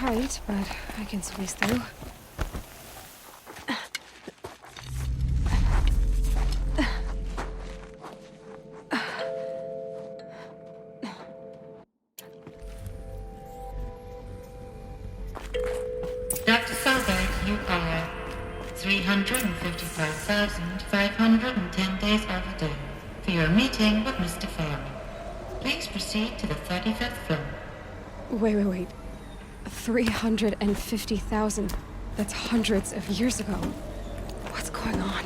tight, but I can squeeze through. Dr. Solberg, you are 355,510 days overdue for your meeting with Mr. Farrell. Please proceed to the 35th floor. Wait. 350,000. That's hundreds of years ago. What's going on?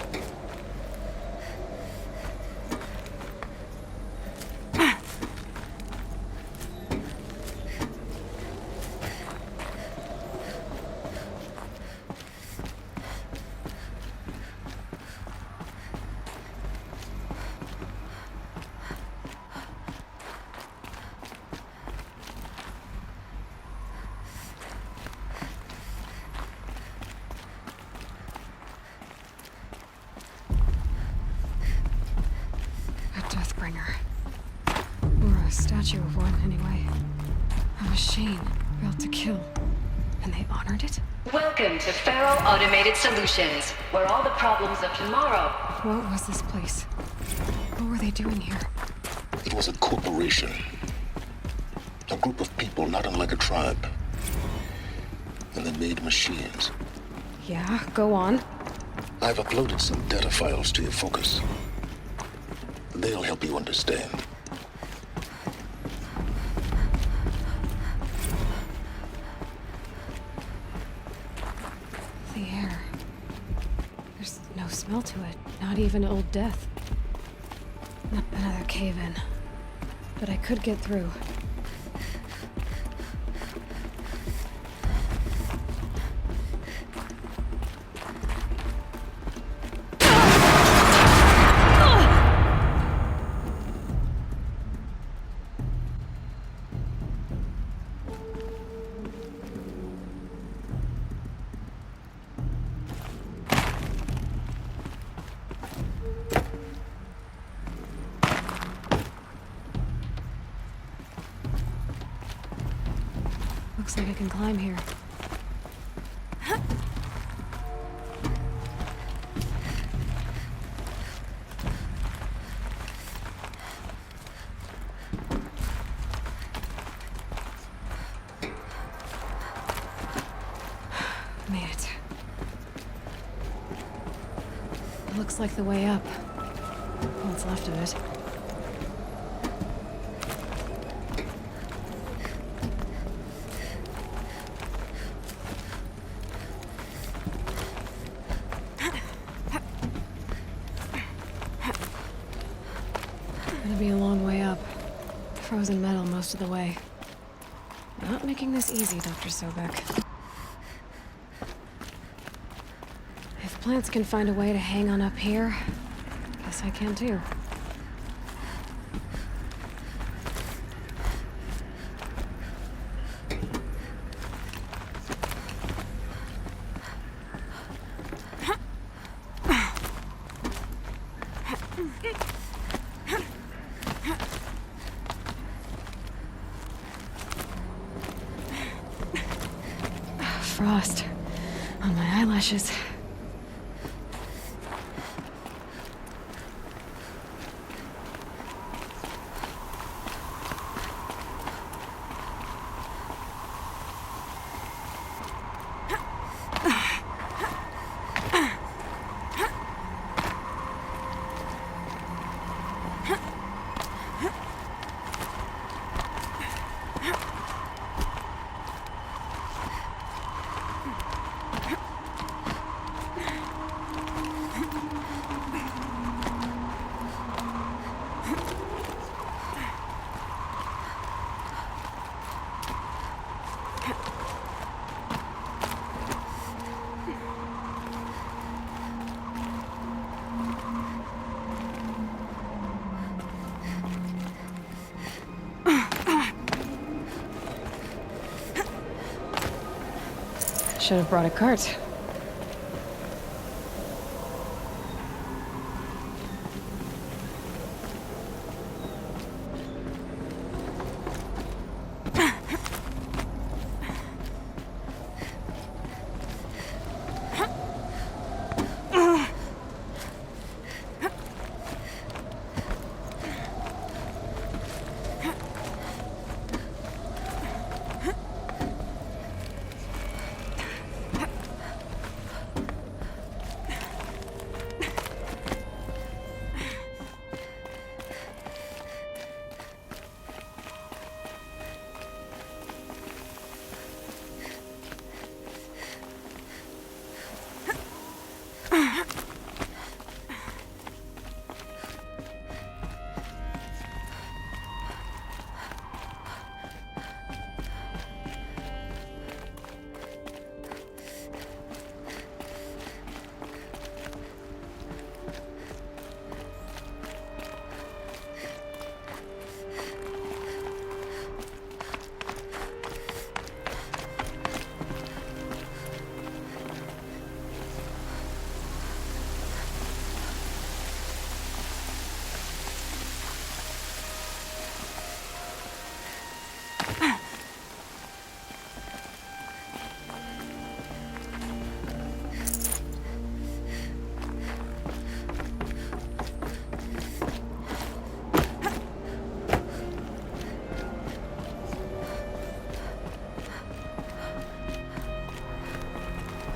Or a statue of one, anyway. A machine built to kill. And they honored it? Welcome to Farrell Automated Solutions, where all the problems of tomorrow... What was this place? What were they doing here? It was a corporation. A group of people not unlike a tribe. And they made machines. Yeah, go on. I've uploaded some data files to your focus. They'll help you understand. The air. There's no smell to it. Not even old death. Not another cave-in. But I could get through. Looks like I can climb here. Made it. Looks like the way up. What's left of it. Gonna be a long way up. Frozen metal most of the way. Not making this easy, Dr. Sobek. If plants can find a way to hang on up here, guess I can too. Frost on my eyelashes. Should have brought a cart.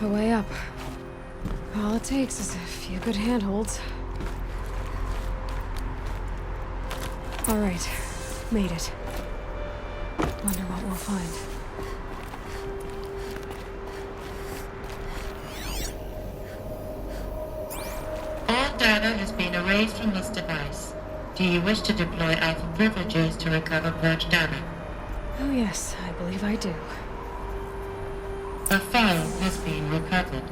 The way up. All it takes is a few good handholds. All right, made it. Wonder what we'll find. All data has been erased from this device. Do you wish to deploy Alpha privileges to recover purged data? Oh yes, I believe I do. A file has been recovered.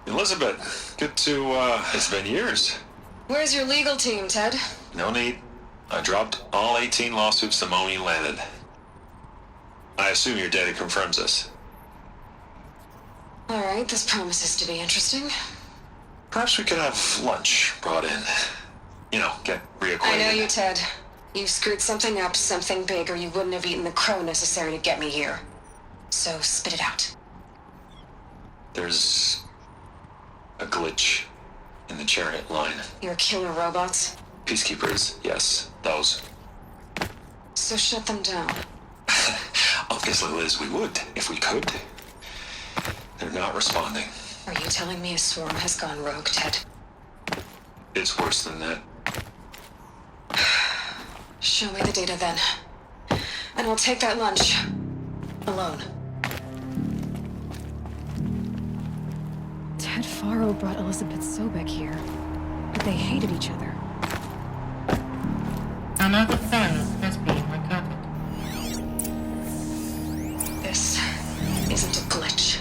Elizabeth, good to, it's been years. Where's your legal team, Ted? No need. I dropped all 18 lawsuits the moment you landed. I assume your data confirms this. All right, this promises to be interesting. Perhaps we could have lunch brought in. You know, get reacquainted. I know you, Ted. You screwed something up, something big, or you wouldn't have eaten the crow necessary to get me here. So spit it out. There's a glitch in the chariot line. Your killer robots? Peacekeepers, yes, those. So shut them down. Obviously, Liz, we would, if we could. They're not responding. Are you telling me a swarm has gone rogue, Ted? It's worse than that. Show me the data then. And I'll take that lunch. Alone. Ted Faro brought Elizabeth Sobek here. But they hated each other. Another file has been recovered. This isn't a glitch.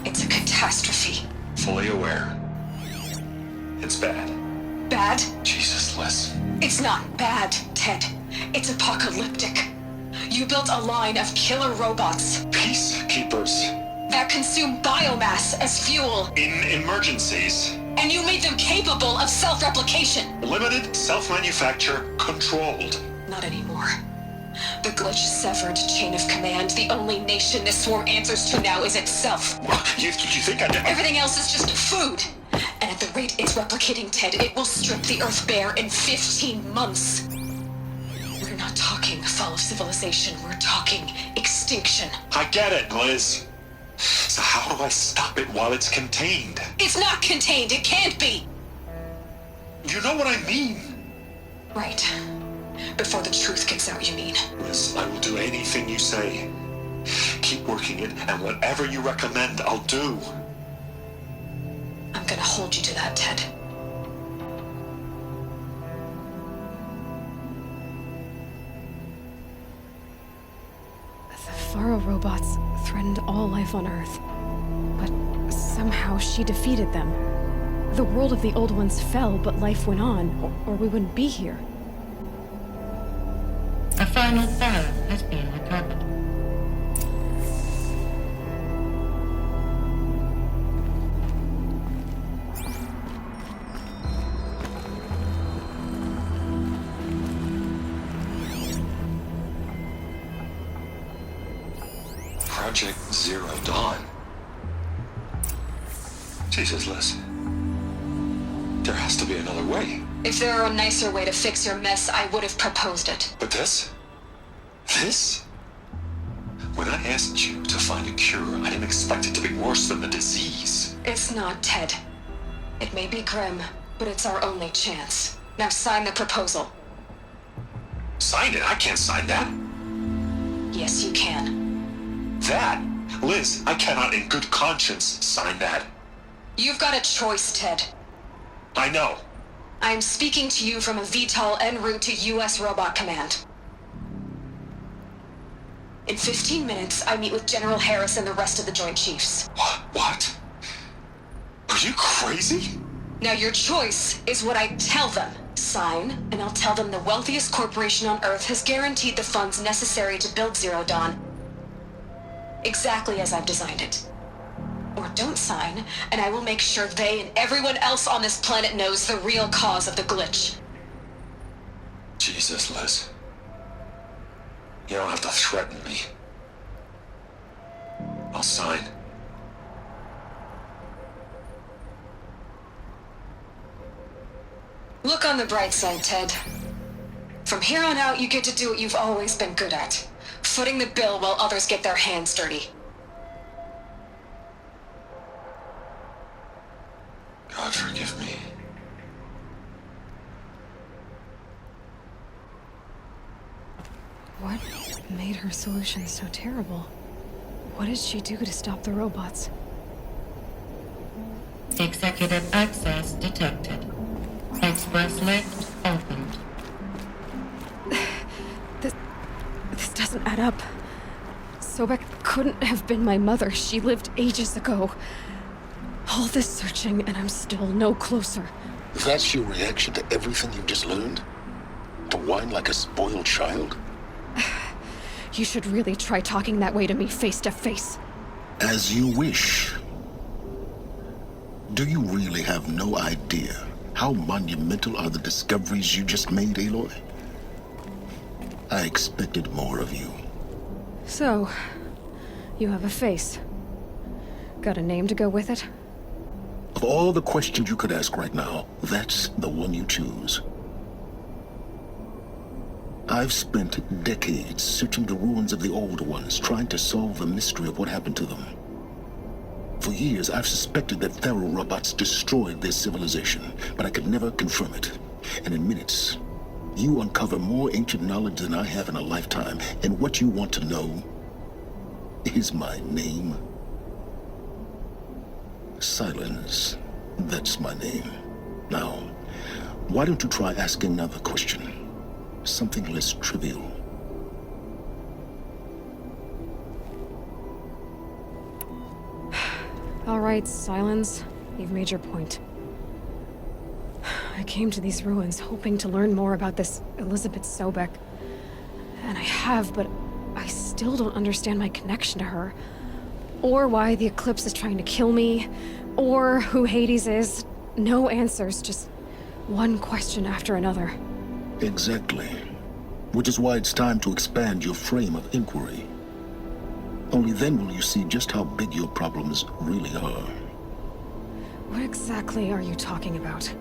It's a catastrophe. Fully aware. It's bad. Bad? Jesus, Liz. It's not bad, Ted. It's apocalyptic. You built a line of killer robots Peacekeepers. that consume biomass as fuel, In emergencies. and you made them capable of self-replication. Limited, self-manufacture, controlled. Not anymore. The glitch severed chain of command. The only nation this swarm answers to now is itself. You think I did? Everything else is just food. And at the rate it's replicating, Ted, it will strip the Earth bare in 15 months. We're not talking fall of civilization. We're talking extinction. I get it, Liz. So how do I stop it while it's contained? It's not contained. It can't be. You know what I mean? Right. Before the truth gets out, you mean? Liz, I will do anything you say. Keep working it, and whatever you recommend, I'll do. I'm gonna hold you to that, Ted. The Faro robots threatened all life on Earth. But somehow she defeated them. The world of the old ones fell, but life went on, or we wouldn't be here. A final file has been recovered. Project Zero Dawn. Jesus, Liz. There has to be another way. If there were a nicer way to fix your mess, I would have proposed it. But this? This? When I asked you to find a cure, I didn't expect it to be worse than the disease. It's not, Ted. It may be grim, but it's our only chance. Now sign the proposal. Sign it? I can't sign that. Yes, you can. That? Liz, I cannot in good conscience sign that. You've got a choice, Ted. I know. I am speaking to you from a VTOL en route to U.S. Robot Command. In 15 minutes, I meet with General Harris and the rest of the Joint Chiefs. What? Are you crazy? Now your choice is what I tell them. Sign, and I'll tell them the wealthiest corporation on Earth has guaranteed the funds necessary to build Zero Dawn. Exactly as I've designed it. Or don't sign, and I will make sure they and everyone else on this planet knows the real cause of the glitch. Jesus, Liz. You don't have to threaten me. I'll sign. Look on the bright side, Ted. From here on out, you get to do what you've always been good at. Footing the bill while others get their hands dirty. God forgive me. What made her solution so terrible? What did she do to stop the robots? Executive access detected. Express lift opened. This doesn't add up. Sobek couldn't have been my mother. She lived ages ago. All this searching, and I'm still no closer. That's your reaction to everything you've just learned? To whine like a spoiled child? You should really try talking that way to me face to face. As you wish. Do you really have no idea how monumental are the discoveries you just made, Aloy? I expected more of you. So, you have a face. Got a name to go with it? Of all the questions you could ask right now, that's the one you choose. I've spent decades searching the ruins of the old ones, trying to solve the mystery of what happened to them. For years, I've suspected that Thero robots destroyed their civilization, but I could never confirm it. And in minutes, you uncover more ancient knowledge than I have in a lifetime, and what you want to know is my name. Silence. That's my name. Now, why don't you try asking another question? Something less trivial. All right, Silence. You've made your point. I came to these ruins hoping to learn more about this Elizabeth Sobek. And I have, but I still don't understand my connection to her. Or why the Eclipse is trying to kill me. Or who Hades is. No answers, just one question after another. Exactly. Which is why it's time to expand your frame of inquiry. Only then will you see just how big your problems really are. What exactly are you talking about?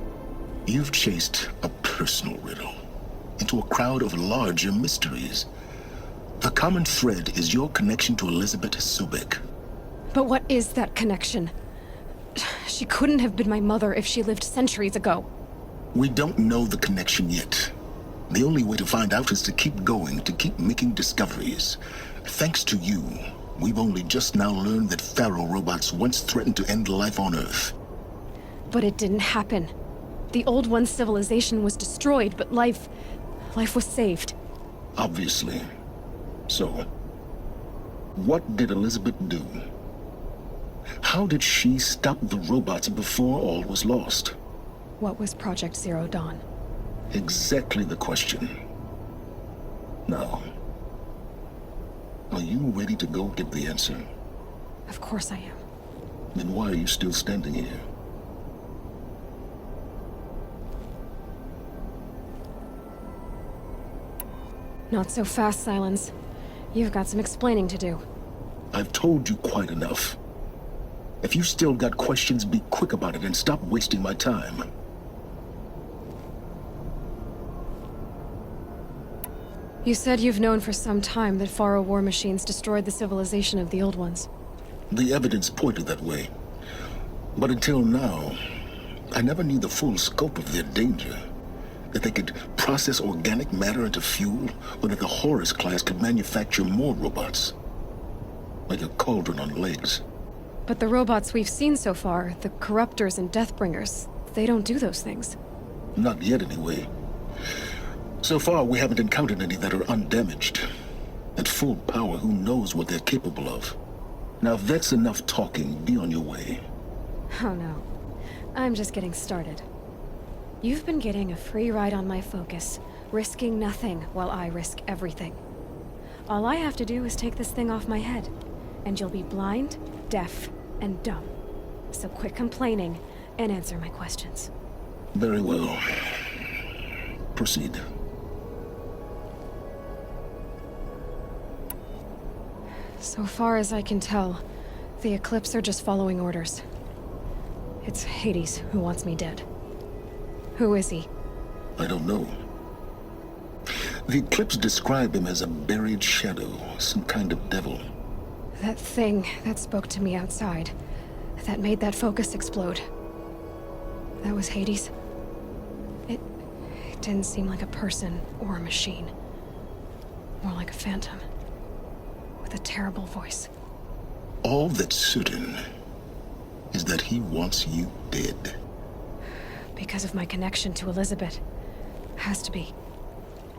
You've chased a personal riddle into a crowd of larger mysteries. The common thread is your connection to Elizabeth Sobek. But what is that connection? She couldn't have been my mother if she lived centuries ago. We don't know the connection yet. The only way to find out is to keep going, to keep making discoveries. Thanks to you, we've only just now learned that Pharaoh robots once threatened to end life on Earth. But it didn't happen. The Old One's civilization was destroyed, but life was saved. Obviously. So, what did Elizabeth do? How did she stop the robots before all was lost? What was Project Zero Dawn? Exactly the question. Now, are you ready to go get the answer? Of course I am. Then why are you still standing here? Not so fast, Silence. You've got some explaining to do. I've told you quite enough. If you still got questions, be quick about it and stop wasting my time. You said you've known for some time that Pharaoh war machines destroyed the civilization of the Old Ones. The evidence pointed that way. But until now, I never knew the full scope of their danger. That they could process organic matter into fuel, or that the Horus class could manufacture more robots. Like a cauldron on legs. But the robots we've seen so far, the Corruptors and Deathbringers, they don't do those things. Not yet, anyway. So far, we haven't encountered any that are undamaged. At full power, who knows what they're capable of? Now, if that's enough talking, be on your way. Oh no. I'm just getting started. You've been getting a free ride on my focus, risking nothing while I risk everything. All I have to do is take this thing off my head, and you'll be blind, deaf, and dumb. So quit complaining and answer my questions. Very well. Proceed. So far as I can tell, the Eclipse are just following orders. It's Hades who wants me dead. Who is he? I don't know. The Eclipse describe him as a buried shadow, some kind of devil. That thing that spoke to me outside, that made that focus explode. That was Hades. It didn't seem like a person or a machine. More like a phantom. With a terrible voice. All that's certain is that he wants you dead. Because of my connection to Elizabeth. Has to be.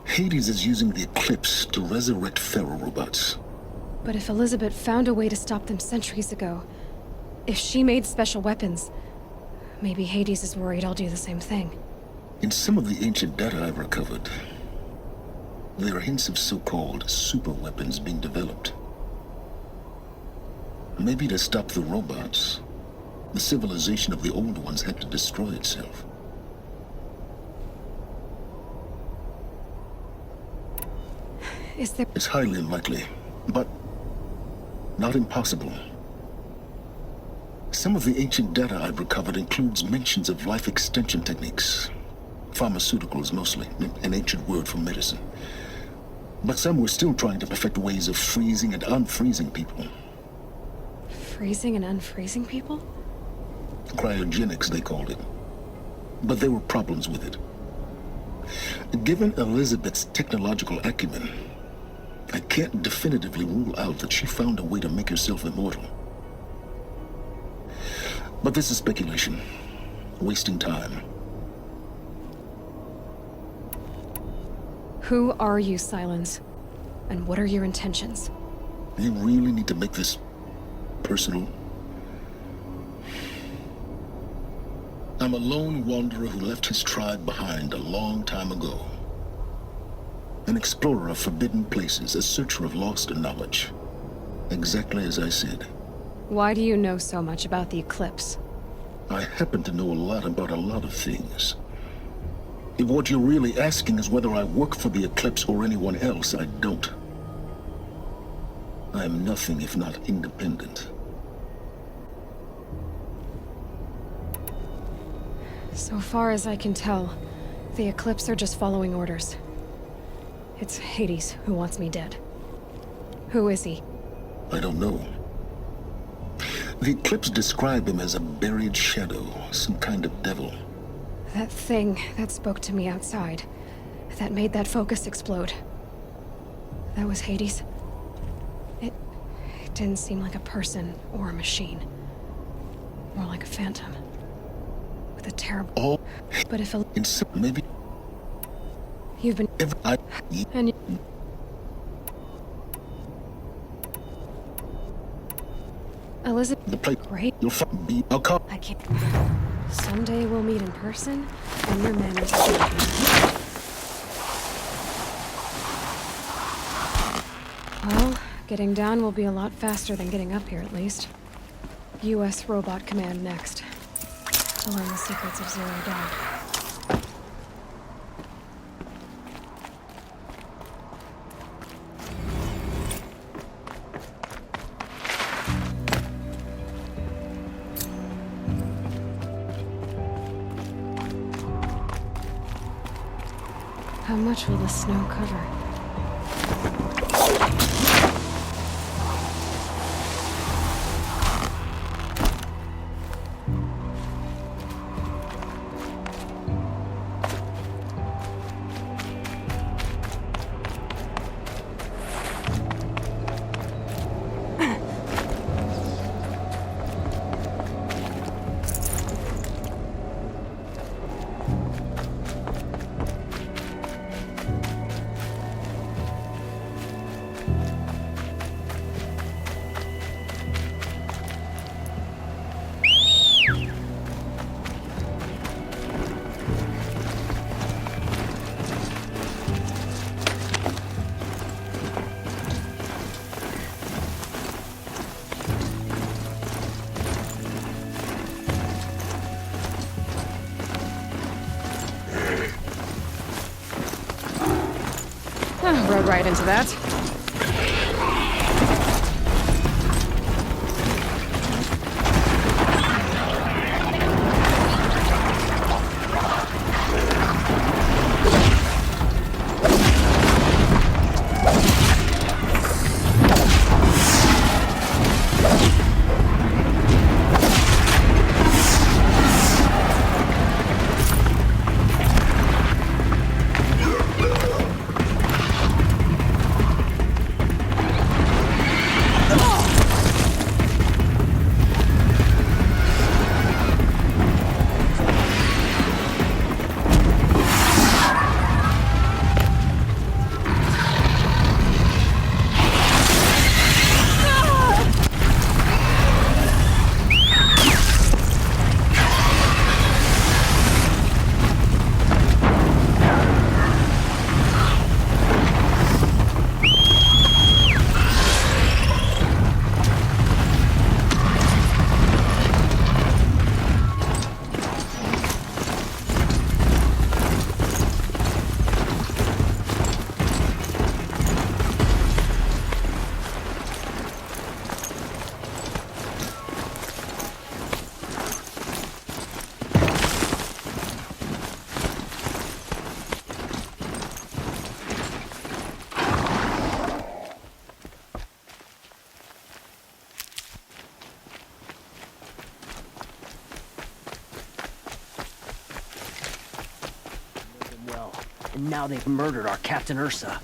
Hades is using the Eclipse to resurrect feral robots. But if Elizabeth found a way to stop them centuries ago, if she made special weapons, maybe Hades is worried I'll do the same thing. In some of the ancient data I've recovered, there are hints of so-called super weapons being developed. Maybe to stop the robots, the civilization of the old ones had to destroy itself. Is there... It's highly unlikely, but not impossible. Some of the ancient data I've recovered includes mentions of life extension techniques. Pharmaceuticals mostly, an ancient word for medicine. But some were still trying to perfect ways of freezing and unfreezing people. Freezing and unfreezing people? Cryogenics, they called it. But there were problems with it. Given Elizabeth's technological acumen, I can't definitively rule out that she found a way to make herself immortal. But this is speculation. Wasting time. Who are you, Silence? And what are your intentions? You really need to make this personal? I'm a lone wanderer who left his tribe behind a long time ago. An explorer of forbidden places, a searcher of lost knowledge. Exactly as I said. Why do you know so much about the Eclipse? I happen to know a lot about a lot of things. If what you're really asking is whether I work for the Eclipse or anyone else, I don't. I am nothing if not independent. So far as I can tell, the Eclipse are just following orders. It's Hades who wants me dead. Who is he? I don't know. The Eclipse describe him as a buried shadow, some kind of devil. That thing that spoke to me outside, that made that focus explode. That was Hades. It didn't seem like a person or a machine. More like a phantom. With a terrible... All... But if... maybe... You've been... And you... Elizabeth... The plate... Great. You'll be... I'll come... I can't... Someday we'll meet in person, and your manners will be... Well, getting down will be a lot faster than getting up here, at least. U.S. Robot Command next. To learn the secrets of Zero Dawn. How much will the snow cover? Rode right into that. And now they've murdered our Captain Ursa.